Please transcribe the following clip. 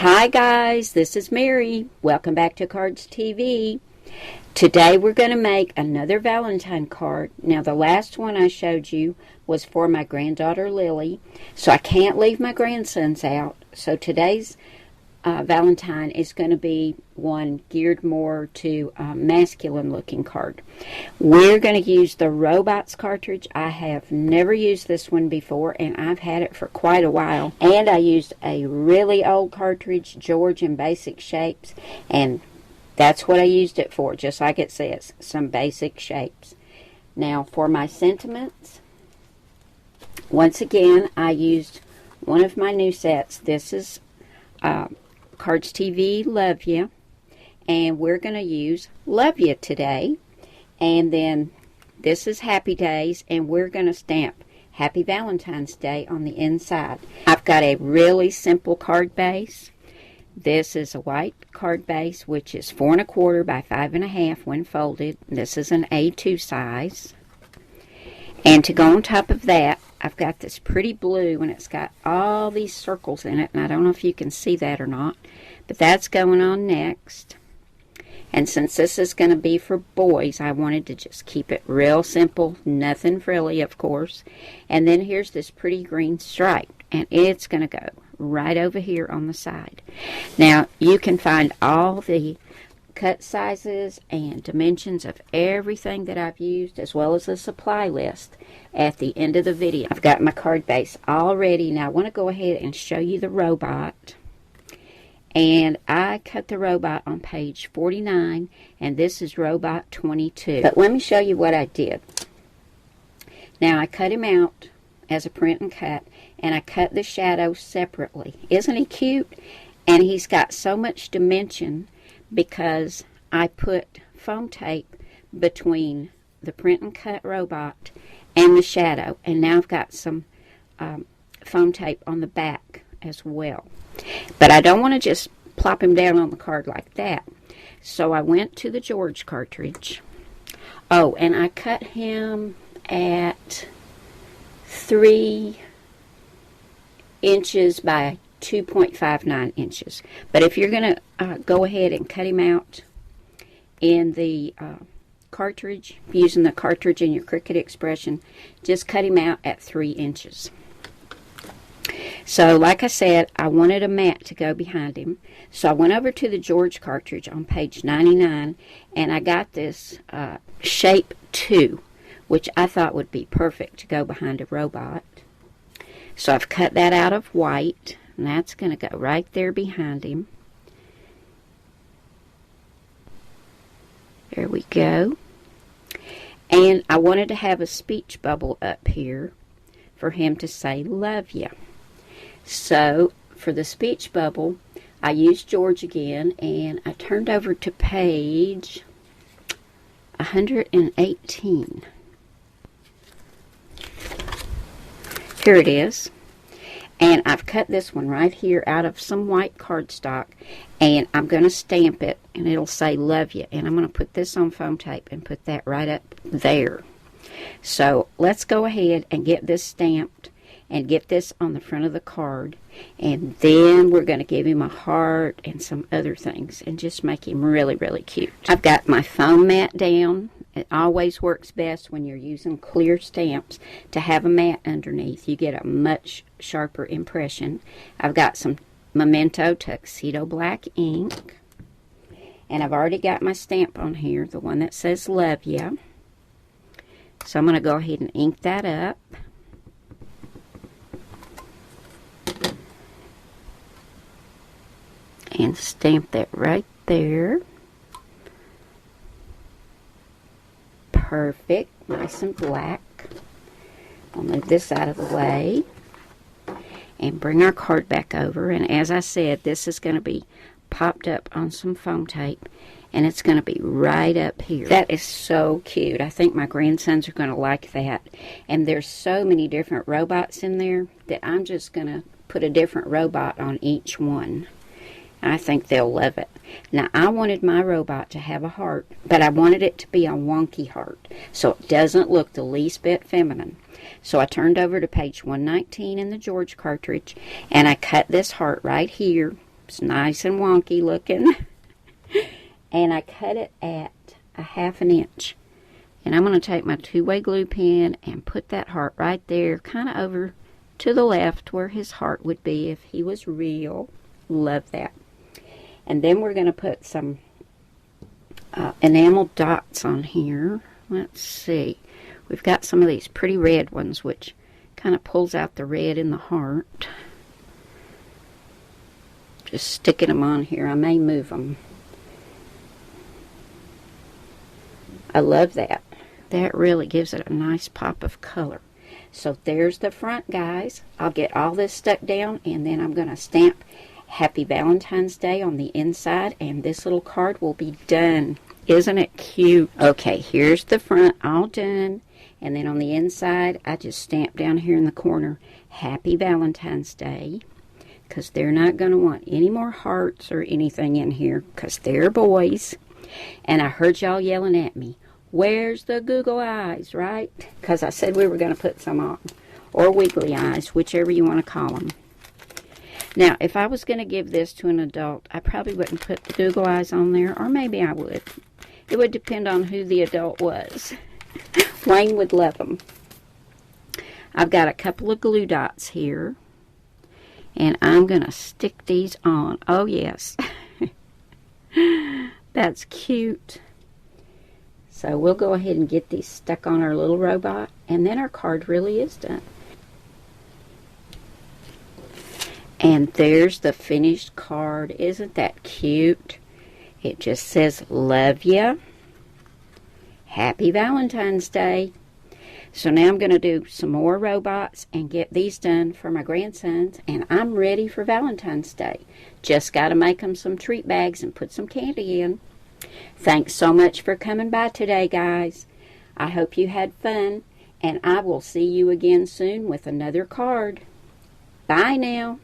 Hi guys, this is Mary. Welcome back to Cardz TV. Today we're going to make another Valentine card. Now the last one I showed you was for my granddaughter Lily, so I can't leave my grandsons out. So today's Valentine is going to be one geared more to a masculine looking card. We're going to use the Robots cartridge. I have never used this one before, and I've had it for quite a while. And I used a really old cartridge, George in Basic Shapes, and that's what I used it for, just like it says, some basic shapes. Now for my sentiments, once again I used one of my new sets. This is Cardz TV Love Ya, and we're going to use Love Ya today. And then this is Happy Days, and we're going to stamp Happy Valentine's Day on the inside. I've got a really simple card base. This is a white card base, which is 4 1/4 by 5 1/2 when folded. This is an A2 size. And to go on top of that, I've got this pretty blue, and it's got all these circles in it, and I don't know if you can see that or not, but that's going on next. And since this is going to be for boys, I wanted to just keep it real simple, nothing frilly, of course. And then here's this pretty green stripe, and it's going to go right over here on the side. Now, you can find all the cut sizes and dimensions of everything that I've used, as well as the supply list at the end of the video. I've got my card base all ready. Now I want to go ahead and show you the robot. And I cut the robot on page 49, and this is robot 22. But let me show you what I did. Now I cut him out as a print and cut, and I cut the shadow separately. Isn't he cute? And he's got so much dimension because I put foam tape between the print and cut robot and the shadow, and now I've got some foam tape on the back as well. But I don't want to just plop him down on the card like that, so I went to the George cartridge. Oh, and I cut him at 3 inches by 2.59 inches. But if you're going to go ahead and cut him out in the cartridge, using the cartridge in your Cricut expression, just cut him out at 3 inches. So like I said, I wanted a mat to go behind him, so I went over to the George cartridge on page 99, and I got this shape 2, which I thought would be perfect to go behind a robot. So I've cut that out of white, and that's going to go right there behind him. There we go. And I wanted to have a speech bubble up here for him to say, "Love ya." So for the speech bubble, I used George again, and I turned over to page 118. Here it is. And I've cut this one right here out of some white cardstock, and I'm going to stamp it, and it'll say "Love Ya." And I'm going to put this on foam tape and put that right up there. So let's go ahead and get this stamped and get this on the front of the card, and then we're going to give him a heart and some other things and just make him really, really cute. I've got my foam mat down. It always works best when you're using clear stamps to have a mat underneath. You get a much sharper impression. I've got some Memento Tuxedo Black ink, and I've already got my stamp on here, the one that says "Love Ya." So I'm going to go ahead and ink that up. And stamp that right there. Perfect, nice and black. I'll move this out of the way and bring our card back over. And as I said, this is going to be popped up on some foam tape, and it's going to be right up here. That is so cute. I think my grandsons are going to like that. And there's so many different robots in there that I'm just going to put a different robot on each one. I think they'll love it. Now, I wanted my robot to have a heart, but I wanted it to be a wonky heart, so it doesn't look the least bit feminine. So I turned over to page 119 in the George cartridge, and I cut this heart right here It's nice and wonky looking. And I cut it at a 1/2 inch. And I'm going to take my 2-way glue pen and put that heart right there, kind of over to the left where his heart would be if he was real. Love that. And then we're going to put some enamel dots on here. Let's see. We've got some of these pretty red ones, which kind of pulls out the red in the heart. Just sticking them on here. I may move them. I love that. That really gives it a nice pop of color. So there's the front, guys. I'll get all this stuck down, and then I'm going to stamp Happy Valentine's Day on the inside, and this little card will be done. Isn't it cute? Okay, here's the front all done. And then on the inside, I just stamp down here in the corner, Happy Valentine's Day. Because they're not going to want any more hearts or anything in here, because they're boys. And I heard y'all yelling at me, where's the Google eyes, right? Because I said we were going to put some on. Or wiggly eyes, whichever you want to call them. Now, if I was going to give this to an adult, I probably wouldn't put the Google eyes on there. Or maybe I would. It would depend on who the adult was. Wayne would love them. I've got a couple of glue dots here. And I'm going to stick these on. Oh, yes. That's cute. So we'll go ahead and get these stuck on our little robot. And then our card really is done. And there's the finished card. Isn't that cute? It just says, love ya. Happy Valentine's Day. So now I'm going to do some more robots and get these done for my grandsons. And I'm ready for Valentine's Day. Just got to make them some treat bags and put some candy in. Thanks so much for coming by today, guys. I hope you had fun. And I will see you again soon with another card. Bye now.